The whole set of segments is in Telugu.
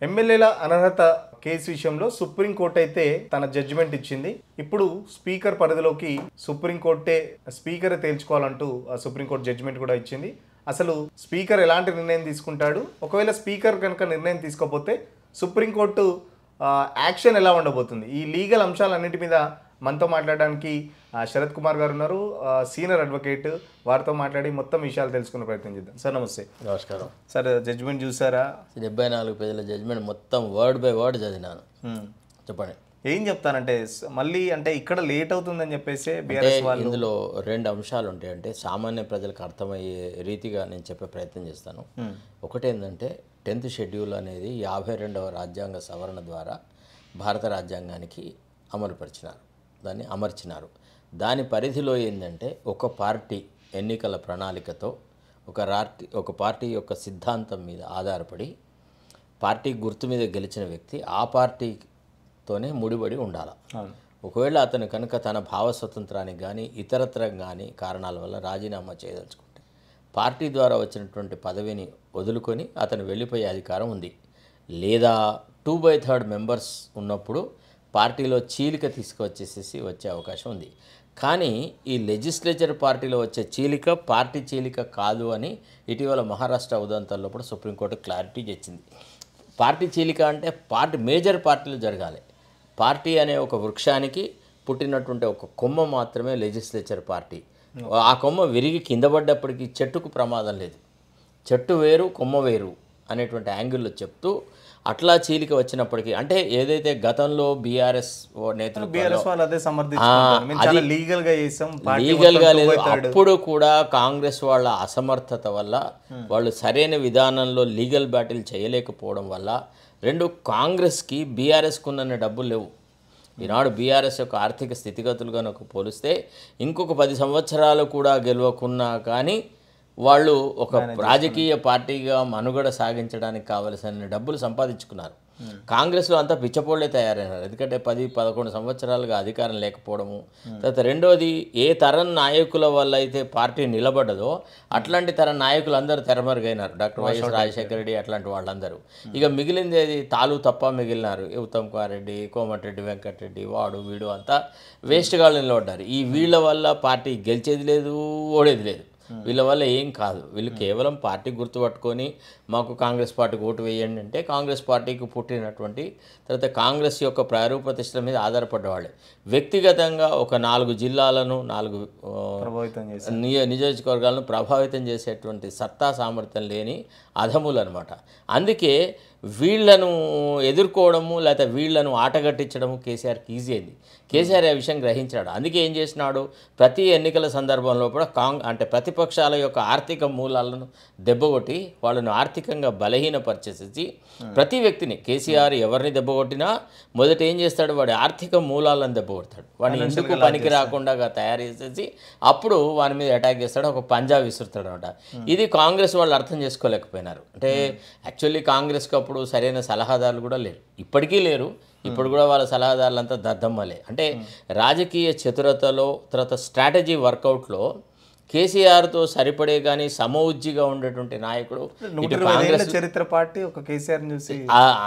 ఎమ్మెల్యేల అనర్హత కేసు విషయంలో సుప్రీంకోర్టు అయితే తన జడ్జిమెంట్ ఇచ్చింది. ఇప్పుడు స్పీకర్ పరిధిలోకి సుప్రీంకోర్టే స్పీకర్ తేల్చుకోవాలంటూ సుప్రీంకోర్టు జడ్జిమెంట్ కూడా ఇచ్చింది. అసలు స్పీకర్ ఎలాంటి నిర్ణయం తీసుకుంటాడు, ఒకవేళ స్పీకర్ కనుక నిర్ణయం తీసుకోకపోతే సుప్రీంకోర్టు యాక్షన్ ఎలా ఉండబోతుంది, ఈ లీగల్ అంశాలన్నింటి మీద మనతో మాట్లాడడానికి శరత్ కుమార్ గారు ఉన్నారు, సీనియర్ అడ్వకేట్. వారితో మాట్లాడి మొత్తం విషయాలు తెలుసుకునే ప్రయత్నం చేద్దాం. సార్ నమస్తే. నమస్కారం సార్, జడ్జిమెంట్ చూసారా? 74 పేజీల జడ్జిమెంట్ మొత్తం వర్డ్ బై వర్డ్ చదివినాను. చెప్పండి. ఏం చెప్తానంటే మళ్ళీ అంటే ఇక్కడ లేట్ అవుతుందని చెప్పేసి బీఆర్ఎస్ వాళ్ళు ఇందులో 2 అంశాలు ఉంటాయి. అంటే సామాన్య ప్రజలకు అర్థమయ్యే రీతిగా నేను చెప్పే ప్రయత్నం చేస్తాను. ఒకటేంటంటే 10th షెడ్యూల్ అనేది 52వ రాజ్యాంగ సవరణ ద్వారా భారత రాజ్యాంగానికి దాన్ని అమర్చినారు. దాని పరిధిలో ఏంటంటే ఒక పార్టీ ఎన్నికల ప్రణాళికతో ఒక పార్టీ యొక్క సిద్ధాంతం మీద ఆధారపడి పార్టీ గుర్తు మీద గెలిచిన వ్యక్తి ఆ పార్టీతోనే ముడిపడి ఉండాలి. ఒకవేళ అతను కనుక తన భావ స్వతంత్రానికి కానీ ఇతరత్ర కానీ కారణాల వల్ల రాజీనామా చేయదలుచుకుంటే పార్టీ ద్వారా వచ్చినటువంటి పదవిని వదులుకొని అతను వెళ్ళిపోయే అధికారం ఉంది. లేదా 2/3 మెంబర్స్ ఉన్నప్పుడు పార్టీలో చీలిక వచ్చే అవకాశం ఉంది. కానీ ఈ లెజిస్లేచర్ పార్టీలో వచ్చే చీలిక పార్టీ చీలిక కాదు అని ఇటీవల మహారాష్ట్ర ఉదంతంలో కూడా సుప్రీంకోర్టు క్లారిటీ ఇచ్చింది. పార్టీ చీలిక అంటే మేజర్ పార్టీలు జరగాలి. పార్టీ అనే ఒక వృక్షానికి పుట్టినటువంటి ఒక కొమ్మ మాత్రమే లెజిస్లేచర్ పార్టీ. ఆ కొమ్మ విరిగి కింద పడ్డప్పటికీ చెట్టుకు ప్రమాదం లేదు. చెట్టు వేరు కొమ్మ వేరు అనేటువంటి యాంగిల్లో చెప్తూ అట్లా చీలిక వచ్చినప్పటికీ అంటే ఏదైతే గతంలో బీఆర్ఎస్ లీగల్గా లేదు, అప్పుడు కూడా కాంగ్రెస్ వాళ్ళ అసమర్థత వల్ల వాళ్ళు సరైన విధానంలో లీగల్ బ్యాటిల్ చేయలేకపోవడం వల్ల కాంగ్రెస్కి బీఆర్ఎస్కు ఉన్న డబ్బులు లేవు. ఈనాడు బీఆర్ఎస్ యొక్క ఆర్థిక స్థితిగతులు కనుక పోలిస్తే ఇంకొక 10 సంవత్సరాలు కూడా గెలవకున్నా కానీ వాళ్ళు ఒక రాజకీయ పార్టీగా మనుగడ సాగించడానికి కావలసిన డబ్బులు సంపాదించుకున్నారు. కాంగ్రెస్లో అంతా పిచ్చపోళ్లే తయారైనారు. ఎందుకంటే 10-11 సంవత్సరాలుగా అధికారం లేకపోవడము. తర్వాత రెండోది, ఏ తరం నాయకుల వల్ల అయితే పార్టీ నిలబడ్డదో అట్లాంటి తరం నాయకులు అందరూ తెరమరుగైనారు. డాక్టర్ వైఎస్ రాజశేఖర రెడ్డి అట్లాంటి వాళ్ళందరూ. ఇక మిగిలింది ఏది తాలు తప్ప మిగిలినారు. ఉత్తమ్ కుమార్ రెడ్డి, కోమటిరెడ్డి వెంకటరెడ్డి, వాడు వీడు అంతా వేస్ట్గా నిలబడ్డారు. ఈ వీళ్ళ వల్ల పార్టీ గెలిచేది లేదు, ఓడేది లేదు. వీళ్ళ వల్ల ఏం కాదు. వీళ్ళు కేవలం పార్టీ గుర్తుపట్టుకొని మాకు కాంగ్రెస్ పార్టీకి ఓటు వేయండి అంటే కాంగ్రెస్ పార్టీకి పుట్టినటువంటి తర్వాత కాంగ్రెస్ యొక్క ప్రతిష్టల మీద ఆధారపడ్డవాళ్ళే. వ్యక్తిగతంగా ఒక 4 జిల్లాలను 4 నియోజకవర్గాలను ప్రభావితం చేసేటువంటి సత్తా సామర్థ్యం లేని అధములు అనమాట. అందుకే వీళ్లను ఎదుర్కోవడము లేకపోతే వీళ్లను ఆటగట్టించడము కేసీఆర్కి ఈజీ అయింది. కేసీఆర్ ఆ విషయం గ్రహించాడు. అందుకే ఏం చేసినాడు, ప్రతి ఎన్నికల సందర్భంలో కూడా ప్రతిపక్షాల యొక్క ఆర్థిక మూలాలను దెబ్బకొట్టి వాళ్ళను ఆర్థికంగా బలహీనపరిచేసి ప్రతి వ్యక్తిని కేసీఆర్ ఎవరిని దెబ్బకొట్టినా మొదట ఏం చేస్తాడు, వాడి ఆర్థిక మూలాలను దెబ్బకొడతాడు. వాడిని ఎందుకు పనికి రాకుండా తయారు చేసేసి అప్పుడు వాని మీద అటాక్ చేస్తాడు, ఒక పంజా విసురుతాడు అనమాట. ఇది కాంగ్రెస్ వాళ్ళు అర్థం చేసుకోలేకపోయినారు. అంటే యాక్చువల్లీ కాంగ్రెస్కి అప్పుడు సరైన సలహాదారులు కూడా లేరు, ఇప్పటికీ లేరు. ఇప్పుడు కూడా వాళ్ళ సలహాదారులంతా దద్దమ్మలే. అంటే రాజకీయ చతురతలో తర్వాత స్ట్రాటజీ వర్కౌట్లో కేసీఆర్తో సరిపడే కానీ సమౌజ్జిగా ఉండేటువంటి నాయకుడు కాంగ్రెస్ చరిత్ర పార్టీ ఒక కేసీఆర్ చూసి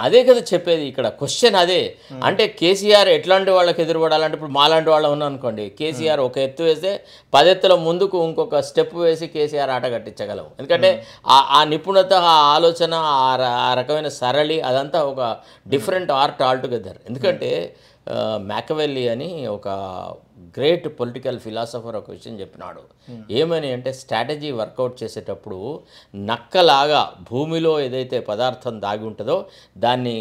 అదే కదా చెప్పేది. ఇక్కడ క్వశ్చన్ అదే. అంటే కేసీఆర్ ఎట్లాంటి వాళ్ళకి ఎదురుపడాలంటే ఇప్పుడు మాలాంటి వాళ్ళ ఉన్నాం అనుకోండి, కేసీఆర్ ఒక ఎత్తు వేస్తే 10 ఎత్తుల ముందుకు ఇంకొక స్టెప్ వేసి కేసీఆర్ ఆట కట్టించగలవు. ఎందుకంటే ఆ నిపుణత, ఆ ఆలోచన, ఆ రకమైన సరళి అదంతా ఒక డిఫరెంట్ ఆర్ట్ ఆల్టుగెదర్. ఎందుకంటే మ్యాకవెల్లీ అని ఒక గ్రేట్ పొలిటికల్ ఫిలాసఫర్ ఒక విషయం చెప్పినాడు. ఏమని అంటే స్ట్రాటజీ వర్కౌట్ చేసేటప్పుడు నక్కలాగా భూమిలో ఏదైతే పదార్థం దాగి ఉంటుందో దాన్ని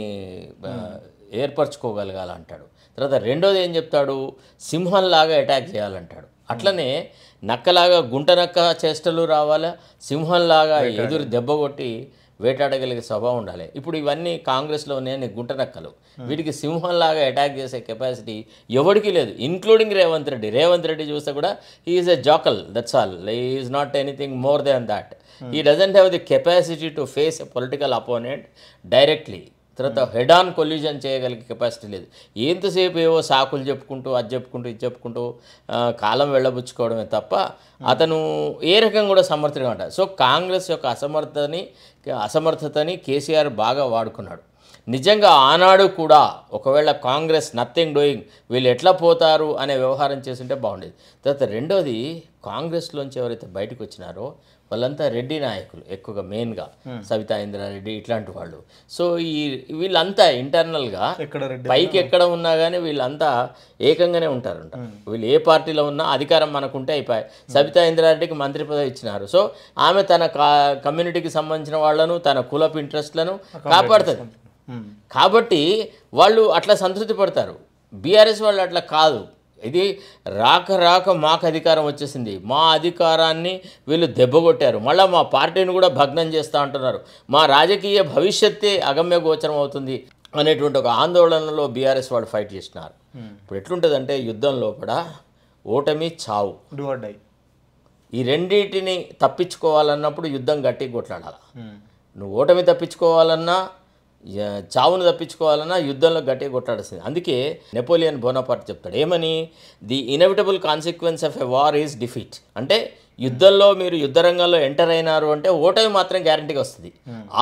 ఏర్పరచుకోగలగాలంటాడు. తర్వాత రెండోది ఏం చెప్తాడు, సింహంలాగా అటాక్ చేయాలంటాడు. అట్లనే నక్కలాగా గుంటనక్క చేష్టలు రావాలా, సింహంలాగా ఎదురు దెబ్బ కొట్టి వేటాడగలిగే స్వభావం ఉండాలి. ఇప్పుడు ఇవన్నీ కాంగ్రెస్లో నేను గుంటనక్కలు, వీటికి సింహంలాగా అటాక్ చేసే కెపాసిటీ ఎవరికి లేదు, ఇంక్లూడింగ్ రేవంత్ రెడ్డి. రేవంత్ రెడ్డి చూస్తే కూడా he is a jackal, that's all. He is not anything more than that. He doesn't have the capacity to face a political opponent directly. తర్వాత హెడ్ ఆన్ కొల్యూజన్ చేయగలిగే కెపాసిటీ లేదు. ఎంతసేపు ఏవో సాకులు చెప్పుకుంటూ అది చెప్పుకుంటూ ఇది చెప్పుకుంటూ కాలం వెళ్ళబుచ్చుకోవడమే తప్ప అతను ఏ రకంగా కూడా సమర్థుడిగా ఉంటాడు. సో కాంగ్రెస్ యొక్క అసమర్థతని కేసీఆర్ బాగా వాడుకున్నాడు. నిజంగా ఆనాడు కూడా ఒకవేళ కాంగ్రెస్ నథింగ్ డూయింగ్ వీళ్ళు ఎట్లా పోతారు అనే వ్యవహారం చేస్తుంటే బాగుండేది. తర్వాత రెండోది, కాంగ్రెస్లోంచి ఎవరైతే బయటకు వచ్చినారో వాళ్ళంతా రెడ్డి నాయకులు, ఎక్కువగా మెయిన్గా సవితా ఇంద్రారెడ్డి ఇట్లాంటి వాళ్ళు. సో వీళ్ళంతా ఇంటర్నల్గా పైకి ఎక్కడ ఉన్నా కానీ వీళ్ళంతా ఏకంగానే ఉంటారంట. వీళ్ళు ఏ పార్టీలో ఉన్నా అధికారం మనకుంటే అయిపోయాయి. సవితా ఇంద్రారెడ్డికి మంత్రి పదవి ఇచ్చినారు. సో ఆమె తన కమ్యూనిటీకి సంబంధించిన వాళ్ళను, తన కులపు ఇంట్రెస్ట్లను కాపాడుతుంది. కాబట్టి వాళ్ళు అట్లా సంతృప్తి పడతారు. బీఆర్ఎస్ వాళ్ళు అట్లా కాదు. ఇది రాక మాకు అధికారం వచ్చేసింది, మా అధికారాన్ని వీళ్ళు దెబ్బగొట్టారు, మళ్ళీ మా పార్టీని కూడా భగ్నం చేస్తూ అంటున్నారు, మా రాజకీయ భవిష్యత్తే అగమ్య గోచరం అవుతుంది అనేటువంటి ఒక ఆందోళనలో బీఆర్ఎస్ వాళ్ళు ఫైట్ చేసినారు. ఇప్పుడు ఎట్లుంటుందంటే యుద్ధం లోపల ఓటమి చావు ఈ రెండింటిని తప్పించుకోవాలన్నప్పుడు యుద్ధం గట్టిగా కొట్లాడాలి. నువ్వు ఓటమి తప్పించుకోవాలన్నా చావును తప్పించుకోవాలన్నా యుద్ధంలో గట్టిగా కొట్లాడాల్సింది. అందుకే నెపోలియన్ బోనాపార్ట్ చెప్తాడు ఏమని, the inevitable consequence of a war is defeat. అంటే యుద్ధంలో మీరు యుద్ధరంగంలో ఎంటర్ అయినారు అంటే ఓటమి మాత్రం గ్యారంటీగా వస్తుంది.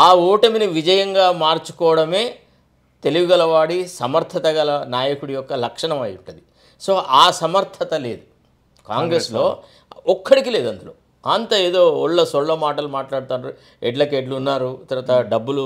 ఆ ఓటమిని విజయంగా మార్చుకోవడమే తెలివిగలవాడి సమర్థత గల నాయకుడి యొక్క లక్షణం అయి ఉంటుంది. సో ఆ సమర్థత లేదు కాంగ్రెస్లో, ఒక్కడికి లేదు. అందులో అంత ఏదో సొళ్ళ మాటలు మాట్లాడుతారు, ఎడ్లకి ఎడ్లు ఉన్నారు, తర్వాత డబ్బులు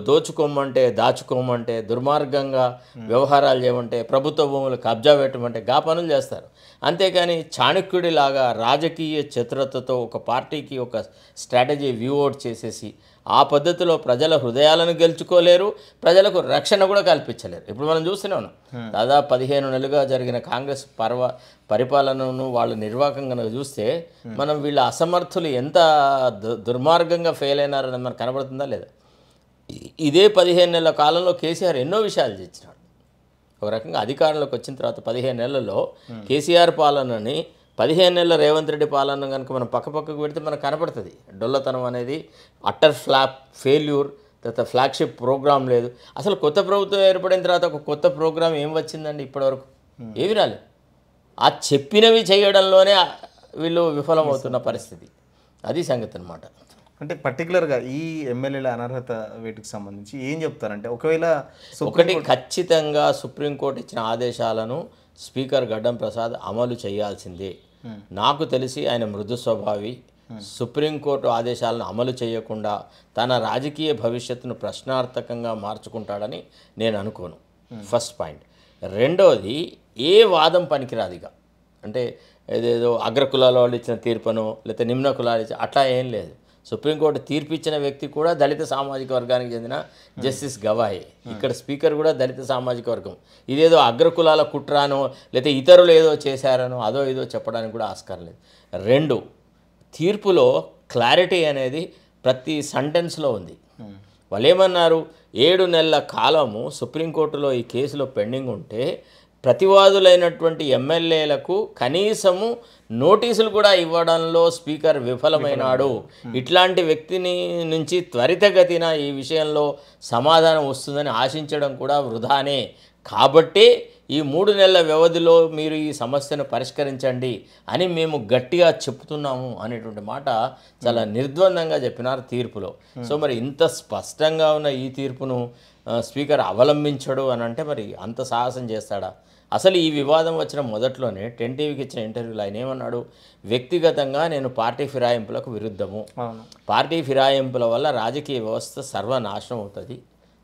దోచుకోమంటే దాచుకోమంటే, దుర్మార్గంగా వ్యవహారాలు చేయమంటే, ప్రభుత్వ భూములు కబ్జా పెట్టమంటే గా పనులు చేస్తారు. అంతేకాని చాణక్యుడిలాగా రాజకీయ చతురతతో ఒక పార్టీకి ఒక స్ట్రాటజీ వ్యూ అవుట్ చేసేసి ఆ పద్ధతిలో ప్రజల హృదయాలను గెలుచుకోలేరు, ప్రజలకు రక్షణ కూడా కల్పించలేరు. ఇప్పుడు మనం చూస్తూనే ఉన్నాం, దాదాపు 15 నెలలుగా జరిగిన కాంగ్రెస్ పరిపాలనను వాళ్ళు నిర్వాహకం కనుక చూస్తే మనం వీళ్ళ అసమర్థులు ఎంత దుర్మార్గంగా ఫెయిల్ అయినారని మనకు కనబడుతుందా లేదా? ఇదే 15 నెలల కాలంలో కేసీఆర్ ఎన్నో విషయాలు చేసినాడు. ఒక రకంగా అధికారంలోకి వచ్చిన తర్వాత 15 నెలల్లో కేసీఆర్ పాలనని 15 నెలల రేవంత్ రెడ్డి పాలన కనుక మనం పక్కకు పెడితే మనకు కనపడుతుంది. డొల్లతనం అనేది, అట్టర్ ఫెయిల్యూర్, తర్వాత ఫ్లాగ్షిప్ ప్రోగ్రాం లేదు. అసలు కొత్త ప్రభుత్వం ఏర్పడిన తర్వాత ఒక కొత్త ప్రోగ్రాం ఏం వచ్చిందండి ఇప్పటివరకు? ఏమి రాలేదు. ఆ చెప్పినవి చేయడంలోనే వీళ్ళు విఫలమవుతున్న పరిస్థితి. అది సంగతి అనమాట. అంటే పర్టికులర్గా ఈ ఎమ్మెల్యేల అనర్హత వీటికి సంబంధించి ఏం చెప్తారంటే, ఒకవేళ ఒకటి ఖచ్చితంగా సుప్రీంకోర్టు ఇచ్చిన ఆదేశాలను స్పీకర్ గడ్డం ప్రసాద్ అమలు చేయాల్సిందే. నాకు తెలిసి ఆయన మృదు స్వభావి. సుప్రీంకోర్టు ఆదేశాలను అమలు చేయకుండా తన రాజకీయ భవిష్యత్తును ప్రశ్నార్థకంగా మార్చుకుంటాడని నేను అనుకోను. First point. రెండోది, ఏ వాదం పనికిరాదిగా. అంటే ఏదేదో అగ్రకులాల వాళ్ళు ఇచ్చిన తీర్పును లేకపోతే నిమ్న కులాలు ఇచ్చిన అట్లా ఏం లేదు. సుప్రీంకోర్టు తీర్పు ఇచ్చిన వ్యక్తి కూడా దళిత సామాజిక వర్గానికి చెందిన జస్టిస్ గవాయ్. ఇక్కడ స్పీకర్ కూడా దళిత సామాజిక వర్గం. ఇదేదో అగ్రకులాల కుట్రానో లేకపోతే ఇతరులు ఏదో చేశారనో అదో ఏదో చెప్పడానికి కూడా ఆస్కారం లేదు. రెండు, తీర్పులో క్లారిటీ అనేది ప్రతి సెంటెన్స్లో ఉంది. వాళ్ళు ఏమన్నారు, 7 నెలల కాలము సుప్రీంకోర్టులో ఈ కేసులో పెండింగ్ ఉంటే ప్రతివాదులైనటువంటి ఎమ్మెల్యేలకు కనీసము నోటీసులు కూడా ఇవ్వడంలో స్పీకర్ విఫలమైనాడు. ఇట్లాంటి వ్యక్తిని నుంచి త్వరితగతిన ఈ విషయంలో సమాధానం వస్తుందని ఆశించడం కూడా వృధానే. కాబట్టి ఈ 3 నెలల వ్యవధిలో మీరు ఈ సమస్యను పరిష్కరించండి అని మేము గట్టిగా చెప్తున్నాము అనేటువంటి మాట చాలా నిర్ద్వందంగా చెప్పినారు తీర్పులో. సో మరి ఇంత స్పష్టంగా ఉన్న ఈ తీర్పును స్పీకర్ అవలంబించడు అని అంటే మరి అంత సాహసం చేస్తాడా? అసలు ఈ వివాదం వచ్చిన మొదట్లోనే 10 టీవీకి ఇచ్చిన ఇంటర్వ్యూలో ఆయన ఏమన్నాడు, వ్యక్తిగతంగా నేను పార్టీ ఫిరాయింపులకు విరుద్ధము, పార్టీ ఫిరాయింపుల వల్ల రాజకీయ వ్యవస్థ సర్వనాశనం అవుతుంది,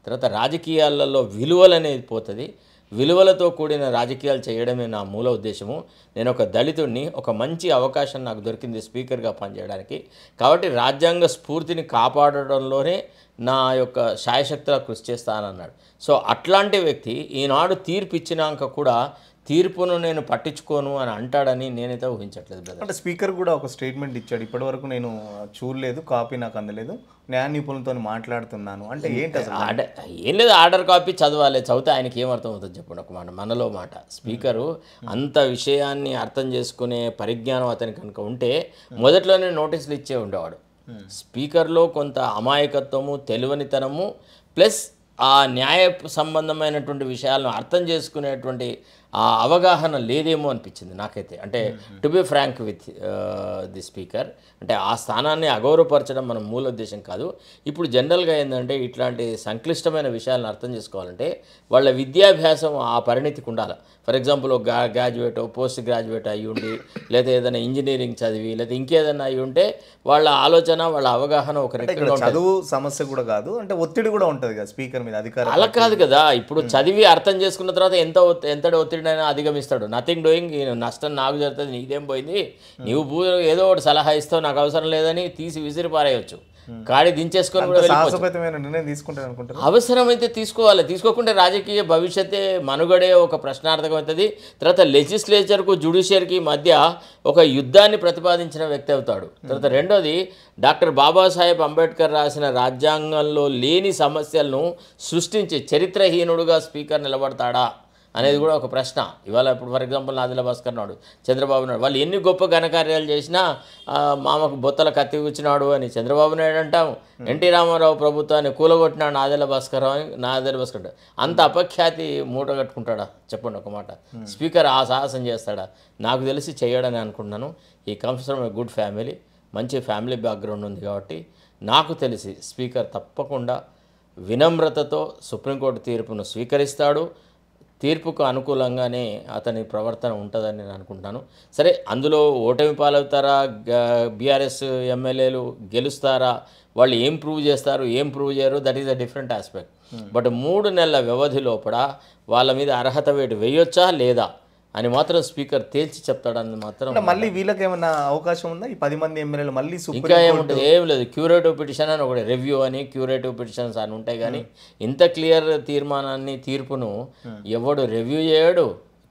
తర్వాత రాజకీయాలలో విలువలు అనేది పోతుంది, విలువలతో కూడిన రాజకీయాలు చేయడమే నా మూల ఉద్దేశము, నేను ఒక దళితుడిని, ఒక మంచి అవకాశం నాకు దొరికింది స్పీకర్గా పనిచేయడానికి, కాబట్టి రాజ్యాంగ స్ఫూర్తిని కాపాడడంలోనే నా యొక్క శాయశక్తులా కృషి చేస్తానన్నాడు. సో అట్లాంటి వ్యక్తి ఈనాడు తీర్పు ఇచ్చినాక కూడా తీర్పును నేను పట్టించుకోను అని అంటాడని నేనైతే ఊహించట్లేదు బ్రదర్. అంటే స్పీకర్ కూడా ఒక స్టేట్మెంట్ ఇచ్చాడు, ఇప్పటివరకు నేను చూడలేదు, కాపీ నాకు అందలేదు, న్యాయ నిపుణులతో మాట్లాడుతున్నాను అంటే ఏంటి అసలు? ఏం లేదు, ఆర్డర్ కాపీ చదవాలి, చదివితే ఆయనకి ఏమర్థం అవుతుంది చెప్పండి ఒక మాట, మనలో మాట. స్పీకరు అంత విషయాన్ని అర్థం చేసుకునే పరిజ్ఞానం అతనికి కనుక ఉంటే మొదట్లోనే నోటీసులు ఇచ్చే ఉండేవాడు. స్పీకర్లో కొంత అమాయకత్వము, తెలివనితనము ప్లస్ ఆ న్యాయ సంబంధమైనటువంటి విషయాలను అర్థం చేసుకునేటువంటి ఆ అవగాహన లేదేమో అనిపించింది నాకైతే. అంటే to be frank with the speaker, అంటే ఆ స్థానాన్ని అగౌరవపరచడం మన మూల ఉద్దేశం కాదు. ఇప్పుడు జనరల్గా ఏంటంటే ఇట్లాంటి సంక్లిష్టమైన విషయాలను అర్థం చేసుకోవాలంటే వాళ్ళ విద్యాభ్యాసం ఆ పరిణితికి ఉండాలి. ఫర్ ఎగ్జాంపుల్ ఒక గ్రాడ్యుయేట్ పోస్ట్ గ్రాడ్యుయేట్ అయ్యి ఉండి, లేదా ఏదైనా ఇంజనీరింగ్ చదివి, లేదా ఇంకేదైనా అయ్యి ఉంటే వాళ్ళ ఆలోచన వాళ్ళ అవగాహన ఒక రకంగా ఉంటుంది. చదువు సమస్య కూడా కాదు, అంటే ఒత్తిడి కూడా ఉంటుంది కదా స్పీకర్ మీద అధికారం. అలా కాదు కదా, ఇప్పుడు చదివి అర్థం చేసుకున్న తర్వాత ఎంతటి ఒత్తిడినైనా అధిగమిస్తాడు. నథింగ్ డూయింగ్, నష్టం నాకు జరుగుతుంది నీదేం పోయింది, నీవు ఏదో ఒకటి సలహా ఇస్తావు నాకు అవసరం లేదని తీసి విసిరి పారేయచ్చు, కాడి దించేసుకొని కూడా సాహసోపేతమైన నిర్ణయం తీసుకుంటారు అనుకుంటారు. అవసరమైతే తీసుకోవాలి, తీసుకోకుంటే రాజకీయ భవిష్యత్తే మనుగడే ఒక ప్రశ్నార్థకం అవుతుంది. తర్వాత లెజిస్లేచర్కు జ్యుడిషియరీకి మధ్య ఒక యుద్ధాన్ని ప్రతిపాదించిన వ్యక్తి అవుతాడు. తర్వాత రెండోది, డాక్టర్ బాబాసాహెబ్ అంబేద్కర్ రాసిన రాజ్యాంగంలో లేని సమస్యలను సృష్టించి చరిత్రహీనుడుగా స్పీకర్ నిలబడతాడా అనేది కూడా ఒక ప్రశ్న. ఇవాళ ఇప్పుడు ఫర్ ఎగ్జాంపుల్ నాదెళ్ల భాస్కర్ నాడు, చంద్రబాబు నాయుడు, వాళ్ళు ఎన్ని గొప్ప ఘనకార్యాలు చేసినా మామకు బొత్తల కత్తి కూర్చున్నాడు అని చంద్రబాబు నాయుడు అంటాం, ఎన్టీ రామారావు ప్రభుత్వాన్ని కూలగొట్టినాడు నాదెళ్ల భాస్కర్ అంత అపఖ్యాతి మూట కట్టుకుంటాడా చెప్పండి ఒక మాట. స్పీకర్ ఆ సాహసం చేస్తాడా? నాకు తెలిసి చేయడని అనుకుంటున్నాను. He comes from a good family, మంచి ఫ్యామిలీ బ్యాక్గ్రౌండ్ ఉంది కాబట్టి నాకు తెలిసి స్పీకర్ తప్పకుండా వినమ్రతతో సుప్రీంకోర్టు తీర్పును స్వీకరిస్తాడు. తీర్పుకు అనుకూలంగానే అతని ప్రవర్తన ఉంటుందని నేను అనుకుంటాను. సరే, అందులో ఓటమి పాలవుతారా, బీఆర్ఎస్ ఎమ్మెల్యేలు గెలుస్తారా, వాళ్ళు ఏం ప్రూవ్ చేస్తారు ఏం ప్రూవ్ చేయరు, that is a different aspect. But 3 నెలల వ్యవధి లోపల వాళ్ళ మీద అర్హత వేటు వేయొచ్చా లేదా అని మాత్రం స్పీకర్ తేల్చి చెప్తాడని మాత్రం. మళ్ళీ వీళ్ళకి ఏమైనా అవకాశం ఉందా ఈ 10 మంది ఎమ్మెల్యేలు మళ్ళీ? ఇంకా ఏముంటుంది, ఏం లేదు. క్యూరేటివ్ పిటిషన్ అని ఒకటి, రివ్యూ అని, క్యూరేటివ్ పిటిషన్స్ అని ఉంటాయి. కానీ ఇంత క్లియర్ తీర్పును ఎవడు రివ్యూ చేయడు.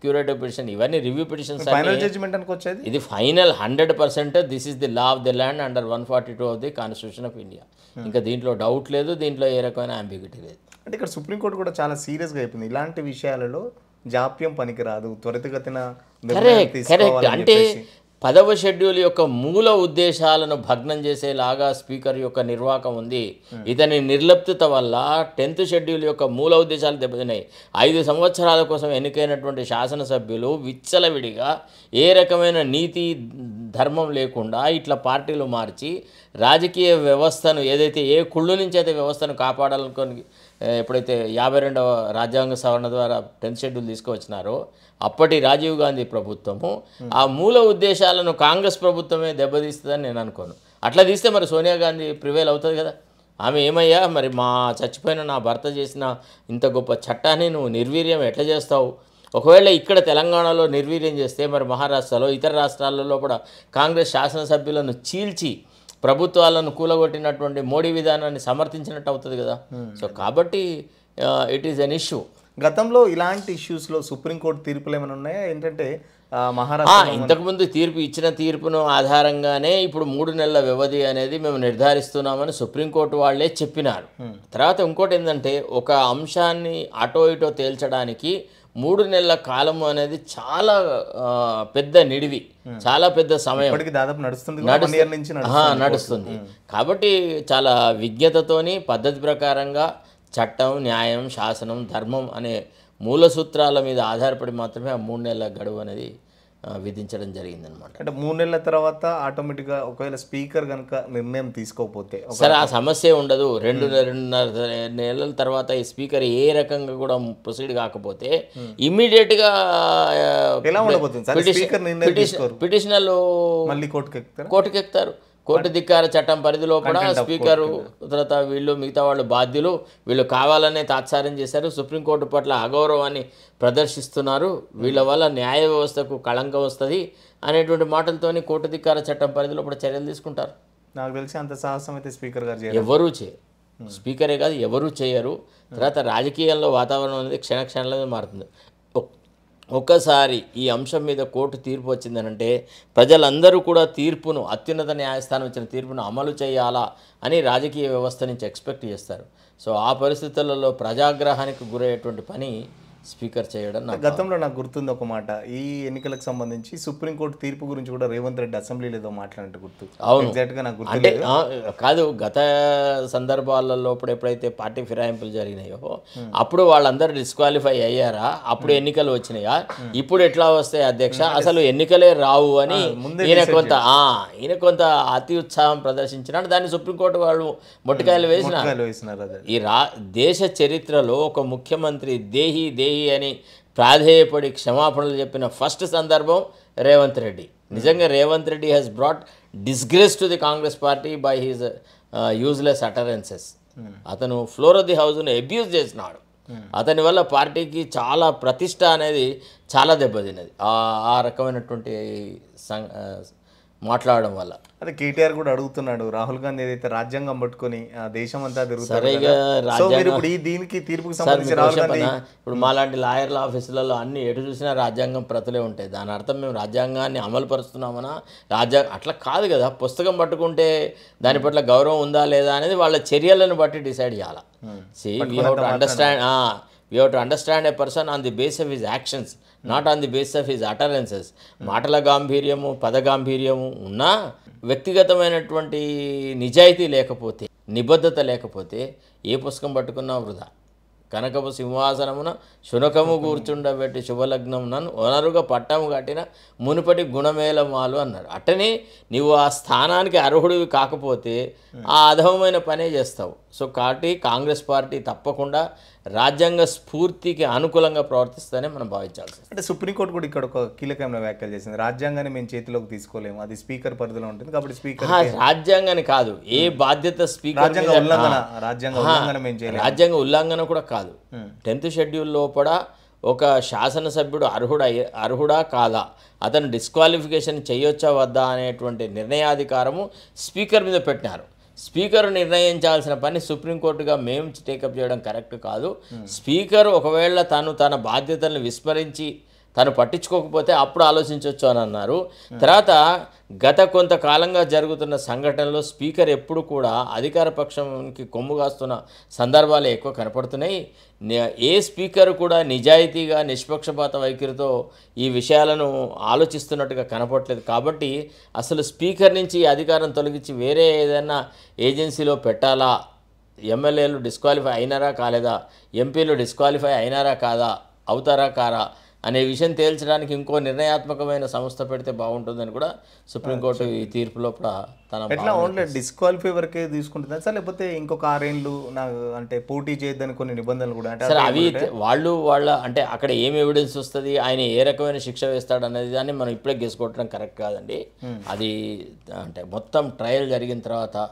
క్యూరేటివ్ పిటిషన్ ఇవన్నీ రివ్యూ పిటిషన్స్, ఫైనల్ జడ్జిమెంట్ అనుకోవచ్చేది. ఇది final 100%. This is the law of the land under 142 of the constitution of India. ఇంకా దీంట్లో డౌట్ లేదు, దీంట్లో ఏ రకమైన అంబిగ్యూటీ లేదు. అంటే ఇక్కడ సుప్రీంకోర్టు కూడా చాలా సీరియస్గా అయిపోయింది, ఇలాంటి విషయాలలో జాప్యం పనికిరాదు, త్వరితగతిన కరెక్ట్. అంటే 10వ షెడ్యూల్ యొక్క మూల ఉద్దేశాలను భగ్నం చేసేలాగా స్పీకర్ యొక్క నిర్వాహకం ఉంది. ఇతని నిర్లిప్తత వల్ల 10th షెడ్యూల్ యొక్క మూల ఉద్దేశాలు దెబ్బతిన్నాయి. 5 సంవత్సరాల కోసం ఎన్నికైనటువంటి శాసనసభ్యులు విచ్చలవిడిగా ఏ రకమైన నీతి ధర్మం లేకుండా ఇట్లా పార్టీలు మార్చి రాజకీయ వ్యవస్థను ఏదైతే ఏ కుళ్ళు నుంచి అయితే వ్యవస్థను కాపాడాలనుకొని ఎప్పుడైతే 52వ రాజ్యాంగ సవరణ ద్వారా 10th షెడ్యూల్ తీసుకువచ్చినారో అప్పటి రాజీవ్ గాంధీ ప్రభుత్వము ఆ మూల ఉద్దేశాలను కాంగ్రెస్ ప్రభుత్వమే దెబ్బతీస్తుందని నేను అనుకోను. అట్లా తీస్తే మరి సోనియా గాంధీ ప్రివేల్ అవుతుంది కదా. ఆమె ఏమయ్యా మరి మా చచ్చిపోయిన నా భర్త చేసిన ఇంత గొప్ప చట్టాన్ని నువ్వు నిర్వీర్యం ఎట్లా చేస్తావు? ఒకవేళ ఇక్కడ తెలంగాణలో నిర్వీర్యం చేస్తే మరి మహారాష్ట్రలో ఇతర రాష్ట్రాలలో కూడా కాంగ్రెస్ శాసనసభ్యులను చీల్చి ప్రభుత్వాలను కూలగొట్టినటువంటి మోడీ విధానాన్ని సమర్థించినట్టు అవుతుంది కదా. సో కాబట్టి ఇట్ ఈస్ అన్ ఇష్యూ. గతంలో ఇలాంటి ఇష్యూస్లో సుప్రీంకోర్టు తీర్పులు ఏమైనా ఉన్నాయా? ఏంటంటే మహారాష్ట్ర ఇంతకుముందు ఇచ్చిన తీర్పును ఆధారంగానే ఇప్పుడు 3 నెలల వ్యవధి అనేది మేము నిర్ధారిస్తున్నామని సుప్రీంకోర్టు వాళ్ళే చెప్పినారు. తర్వాత ఇంకోటి ఏంటంటే ఒక అంశాన్ని అటో ఇటో తేల్చడానికి 3 నెలల కాలము అనేది చాలా పెద్ద నిడివి, చాలా పెద్ద సమయం దాదాపు నడుస్తుంది. కాబట్టి చాలా విజ్ఞతతోని పద్ధతి ప్రకారంగా చట్టం, న్యాయం, శాసనం, ధర్మం అనే మూల సూత్రాల మీద ఆధారపడి మాత్రమే ఆ 3 నెలల గడువు అనేది విధించడం జరిగిందనమాట. అంటే 3 నెలల తర్వాత ఆటోమేటిక్గా ఒకవేళ స్పీకర్ కనుక నిర్ణయం తీసుకోకపోతే సరే ఆ సమస్య ఉండదు. 2.5 నెలల తర్వాత ఈ స్పీకర్ ఏ రకంగా కూడా ప్రొసీడ్ కాకపోతే ఇమ్మీడియట్గా పిటిషనర్లు మళ్ళీ కోర్టుకు ఎక్కుతారు. కోర్టు ధిక్కార చట్టం పరిధిలో కూడా స్పీకరు తర్వాత వీళ్ళు మిగతా వాళ్ళు బాధ్యులు, వీళ్ళు కావాలనే తాత్సారం చేశారు, సుప్రీంకోర్టు పట్ల అగౌరవాన్ని ప్రదర్శిస్తున్నారు, వీళ్ళ వల్ల న్యాయ వ్యవస్థకు కళంకం వస్తుంది అనేటువంటి మాటలతోని కోర్టు ధిక్కార చట్టం పరిధిలో కూడా చర్యలు తీసుకుంటారు. నాకు తెలిసి అంత సాహసం అయితే స్పీకర్ గారు ఎవరూ చేయరు. స్పీకరే కాదు ఎవరూ చేయరు. తర్వాత రాజకీయాల్లో వాతావరణం అనేది క్షణక్షణంలో మారుతుంది. ఒక్కసారి ఈ అంశం మీద కోర్టు తీర్పు వచ్చిందనంటే ప్రజలందరూ కూడా తీర్పును, అత్యున్నత న్యాయస్థానం ఇచ్చిన తీర్పును అమలు చేయాలా అని రాజకీయ వ్యవస్థ నుంచి ఎక్స్పెక్ట్ చేస్తారు. సో ఆ పరిస్థితులలో ప్రజాగ్రహానికి గురయ్యేటువంటి పని స్పీకర్ చేయడం నాకు గతంలో నాకు గుర్తుంది ఒక మాట, ఈ ఎన్నికలకు సంబంధించి సుప్రీంకోర్టు తీర్పు గురించి కూడా రేవంత్ రెడ్డి అసెంబ్లీలో ఏదో మాట్లాడినట్టు గుర్తు. అవును. ఎగ్జాక్ట్ గా నాకు అంటే గుర్తు కాదు, గత సందర్భాలలో ఎప్పుడైతే పార్టీ ఫిరాయింపులు జరిగినాయో అప్పుడు వాళ్ళందరూ డిస్క్వాలిఫై అయ్యారా, అప్పుడు ఎన్నికలు వచ్చినాయా, ఇప్పుడు ఎట్లా వస్తాయి అధ్యక్ష, అసలు ఎన్నికలే రావు అని ఈయన కొంత అతి ఉత్సాహం ప్రదర్శించినాడు. దాన్ని సుప్రీంకోర్టు వాళ్ళు మొట్టికాయలు వేసినారు. ఈ దేశ చరిత్రలో ఒక ముఖ్యమంత్రి దేహి అని ప్రాధేయపడి క్షమాపణలు చెప్పిన ఫస్ట్ సందర్భం రేవంత్ రెడ్డి. నిజంగా Revanth Reddy has brought disgrace to the Congress party by his useless utterances. అతను ఫ్లోర్ ఆఫ్ ది హౌస్ను అబ్యూజ్ చేసినాడు. అతని వల్ల పార్టీకి చాలా ప్రతిష్ట అనేది చాలా దెబ్బతిన్నది ఆ రకమైనటువంటి మాట్లాడడం వల్ల. అదే కేటీఆర్ కూడా అడుగుతున్నాడు, రాహుల్ గాంధీ ఏదైతే రాజ్యాంగం పట్టుకొని దేశం అంతా తిరుగుతారు, దీనికి తీర్పుకి సంబంధించి రాహుల్ గాంధీ ఇప్పుడు మాలాంటి లాయర్ల ఆఫీసులలో అన్ని ఎటు చూసినా రాజ్యాంగం ప్రతులే ఉంటాయి. దాని అర్థం మేము రాజ్యాంగాన్ని అమలు పరుస్తున్నామన్నా రాజ్యాంగం అట్లా కాదు కదా. పుస్తకం పట్టుకుంటే దాని పట్ల గౌరవం ఉందా లేదా అనేది వాళ్ళ చర్యలను బట్టి డిసైడ్ చేయాలి. We have to understand a person on the base of his actions, not on the base of his utterances. మాటల గాంభీర్యము, పద గాంభీర్యము ఉన్నా వ్యక్తిగతమైనటువంటి నిజాయితీ లేకపోతే, నిబద్ధత లేకపోతే ఏ పుస్తకం పట్టుకున్నా వృధా. కనకపు సింహాసనమున శునకము కూర్చుండబెట్టి శుభలగ్నం నన్ను వనరుగా పట్టము కట్టిన మునుపటి గుణమేళమాలు అన్నాడు. అట్టనే నీవు ఆ స్థానానికి అర్హుడివి కాకపోతే ఆ అధమమైన పనే చేస్తావు. సో కాబట్టి కాంగ్రెస్ పార్టీ తప్పకుండా రాజ్యాంగ స్ఫూర్తికి అనుకూలంగా ప్రవర్తిస్తేనే మనం భావించాల్సి. అంటే సుప్రీంకోర్టు కూడా ఇక్కడ ఒక కీలకమైన వ్యాఖ్యలు చేసింది, రాజ్యాంగాన్ని మేము చేతిలోకి తీసుకోలేము, అది స్పీకర్ పరిధిలో ఉంటుంది కాబట్టి స్పీకర్ రాజ్యాంగాన్ని కాదు, ఏ బాధ్యత స్పీకర్ రాజ్యాంగ ఉల్లంఘన కూడా కాదు. 10th షెడ్యూల్ లోపల ఒక శాసనసభ్యుడు అర్హుడా కాదా, అతను డిస్క్వాలిఫికేషన్ చేయొచ్చా వద్దా అనేటువంటి నిర్ణయాధికారము స్పీకర్ మీద పెట్టినారు. స్పీకర్ నిర్ణయించాల్సిన పని సుప్రీంకోర్టుగా మేము టేకప్ చేయడం కరెక్ట్ కాదు. స్పీకర్ ఒకవేళ తన బాధ్యతలను విస్మరించి తను పట్టించుకోకపోతే అప్పుడు ఆలోచించవచ్చు అని అన్నారు. తర్వాత గత కొంతకాలంగా జరుగుతున్న సంఘటనలో స్పీకర్ ఎప్పుడు కూడా అధికార పక్షంకి కొమ్ము కాస్తున్న సందర్భాలు ఎక్కువ కనపడుతున్నాయి. ఏ స్పీకర్ కూడా నిజాయితీగా నిష్పక్షపాత వైఖరితో ఈ విషయాలను ఆలోచిస్తున్నట్టుగా కనపడలేదు. కాబట్టి అసలు స్పీకర్ నుంచి అధికారం తొలగించి వేరే ఏదైనా ఏజెన్సీలో పెట్టాలా, ఎమ్మెల్యేలు డిస్క్వాలిఫై అయినారా కాలేదా, ఎంపీలు డిస్క్వాలిఫై అయినారా కాదా, అవుతారా కారా అనే విషయం తేల్చడానికి ఇంకో నిర్ణయాత్మకమైన సంస్థ పెడితే బాగుంటుందని కూడా సుప్రీంకోర్టు ఈ తీర్పులో ఎట్లా ఓన్లీ డిస్క్వాలిఫై వరకే తీసుకుంటుందా సార్, లేకపోతే ఇంకొక 6 ఏళ్ళు అంటే పోటీ చేయొద్దని కొన్ని నిబంధనలు కూడా అంటే సార్ అవి వాళ్ళ అంటే అక్కడ ఏం ఎవిడెన్స్ వస్తుంది, ఆయన ఏ రకమైన శిక్ష వేస్తాడు అనేది దాన్ని మనం ఇప్పుడే గెసుకోవడం కరెక్ట్ కాదండి. అది అంటే మొత్తం ట్రయల్ జరిగిన తర్వాత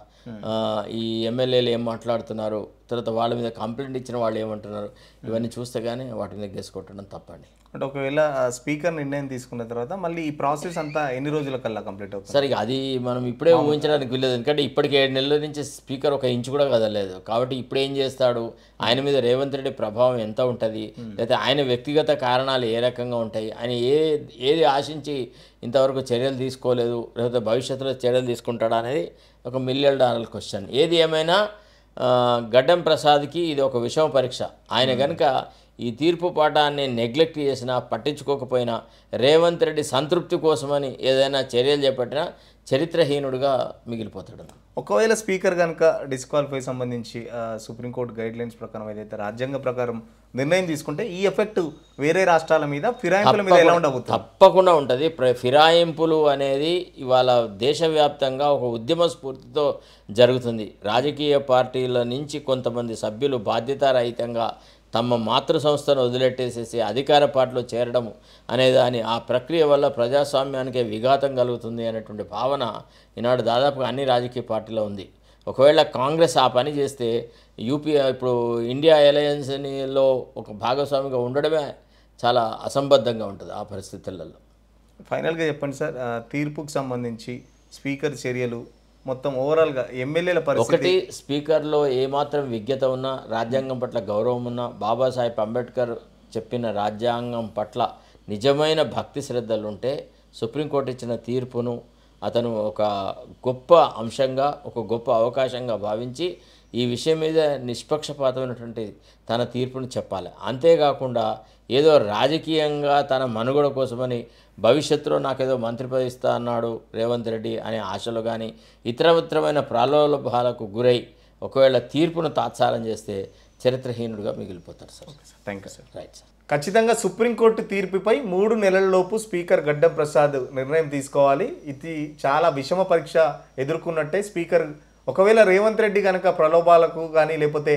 ఈ ఎమ్మెల్యేలు ఏం మాట్లాడుతున్నారు, తర్వాత వాళ్ళ మీద కంప్లైంట్ ఇచ్చిన వాళ్ళు ఏమంటున్నారు, ఇవన్నీ చూస్తే కానీ వాటి మీద గెసుకోవటం తప్పండి. అంటే ఒకవేళ స్పీకర్ నిర్ణయం తీసుకున్న తర్వాత మళ్ళీ ఈ ప్రాసెస్ అంతా ఎన్ని రోజుల కల్లా కంప్లీట్ అవుతుంది? సరే అది మనం ఇప్పుడే ఊహించడానికి వీల్లేదు, ఎందుకంటే ఇప్పటికి 7 నెలల నుంచి స్పీకర్ ఒక ఇంచు కూడా కదలేదు. కాబట్టి ఇప్పుడు ఏం చేస్తాడు, ఆయన మీద రేవంత్ రెడ్డి ప్రభావం ఎంత ఉంటుంది, లేకపోతే ఆయన వ్యక్తిగత కారణాలు ఏ రకంగా ఉంటాయి, ఆయన ఏది ఆశించి ఇంతవరకు చర్యలు తీసుకోలేదు, లేకపోతే భవిష్యత్తులో చర్యలు తీసుకుంటాడా అనేది ఒక $1 మిలియన్ క్వశ్చన్. ఏది ఏమైనా గడ్డం ప్రసాద్కి ఇది ఒక విషమ పరీక్ష. ఆయన కనుక ఈ తీర్పు పాఠాన్ని నెగ్లెక్ట్ చేసినా, పట్టించుకోకపోయినా, రేవంత్ రెడ్డి సంతృప్తి కోసమని ఏదైనా చర్యలు చేపట్టినా చరిత్రహీనుడిగా మిగిలిపోతాడు. ఒకవేళ స్పీకర్ కనుక డిస్క్వాలిఫై సంబంధించి సుప్రీంకోర్టు గైడ్లైన్స్ ప్రకారం ఏదైతే రాజ్యాంగ ప్రకారం నిర్ణయం తీసుకుంటే ఈ ఎఫెక్ట్ వేరే రాష్ట్రాల మీద, ఫిరాయింపుల మీద ఎలా ఉండబోతుంది? తప్పకుండా ఉంటుంది. ఫిరాయింపులు అనేది ఇవాళ దేశవ్యాప్తంగా ఒక ఉద్యమ స్ఫూర్తితో జరుగుతుంది. రాజకీయ పార్టీల నుంచి కొంతమంది సభ్యులు బాధ్యతారహితంగా తమ మాతృ సంస్థను వదిలెట్టేసేసి అధికార పార్టీలో చేరడం అనేదాని ఆ ప్రక్రియ వల్ల ప్రజాస్వామ్యానికి విఘాతం కలుగుతుంది అనేటువంటి భావన ఈనాడు దాదాపుగా అన్ని రాజకీయ పార్టీలో ఉంది. ఒకవేళ కాంగ్రెస్ ఆ పని చేస్తే ఇప్పుడు ఇండియా అలయన్స్లో ఒక భాగస్వామిగా ఉండడమే చాలా అసంబద్ధంగా ఉంటుంది ఆ పరిస్థితులలో. ఫైనల్గా చెప్పండి సార్, తీర్పుకు సంబంధించి స్పీకర్ చర్యలు మొత్తం ఓవరాల్గా ఎమ్మెల్యేల పరిస్థితి. ఒకటి, స్పీకర్లో ఏమాత్రం విజ్ఞత ఉన్నా, రాజ్యాంగం పట్ల గౌరవం ఉన్నా, బాబాసాహెబ్ అంబేద్కర్ చెప్పిన రాజ్యాంగం పట్ల నిజమైన భక్తి శ్రద్ధలు ఉంటే సుప్రీంకోర్టు ఇచ్చిన తీర్పును అతను ఒక గొప్ప అంశంగా, ఒక గొప్ప అవకాశంగా భావించి ఈ విషయం మీద నిష్పక్షపాతమైనటువంటి తన తీర్పును చెప్పాలి. అంతేకాకుండా ఏదో రాజకీయంగా తన మనుగడ కోసమని భవిష్యత్తులో నాకేదో మంత్రి పదవి ఇస్తా అన్నాడు రేవంత్ రెడ్డి అనే ఆశలు కానీ ఇతరత్రమైన ప్రలోభాలకు గురై ఒకవేళ తీర్పును తాత్సారం చేస్తే చరిత్రహీనుడిగా మిగిలిపోతారు sir. Thank you sir. Right sir. ఖచ్చితంగా సుప్రీంకోర్టు తీర్పుపై 3 నెలలలోపు స్పీకర్ గడ్డం ప్రసాద్ నిర్ణయం తీసుకోవాలి. ఇది చాలా విషమ పరీక్ష ఎదుర్కొన్నట్టే. స్పీకర్ ఒకవేళ రేవంత్ రెడ్డి కనుక ప్రలోభాలకు కానీ లేకపోతే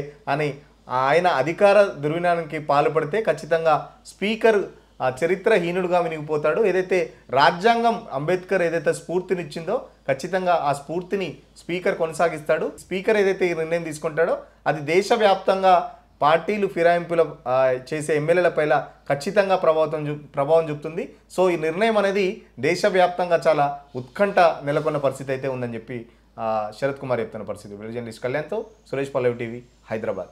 ఆయన అధికార దుర్వినియోగానికి పాల్పడితే ఖచ్చితంగా స్పీకర్ చరిత్రహీనుడుగా మిగిలిపోతాడు. ఏదైతే రాజ్యాంగం అంబేద్కర్ ఏదైతే స్ఫూర్తినిచ్చిందో ఖచ్చితంగా ఆ స్ఫూర్తిని స్పీకర్ కొనసాగిస్తాడు. స్పీకర్ ఏదైతే ఈ నిర్ణయం తీసుకుంటాడో అది దేశవ్యాప్తంగా పార్టీలు ఫిరాయింపుల చేసే ఎమ్మెల్యేలపైన ఖచ్చితంగా ప్రభావం చూపుతుంది. సో ఈ నిర్ణయం అనేది దేశవ్యాప్తంగా చాలా ఉత్కంఠ నెలకొన్న పరిస్థితి అయితే ఉందని చెప్పి శరత్ కుమార్ చెప్తున్న పరిస్థితి. జర్నలిస్ట్ కళ్యాణ్తో సురేష్ పల్లవి టీవీ, హైదరాబాద్.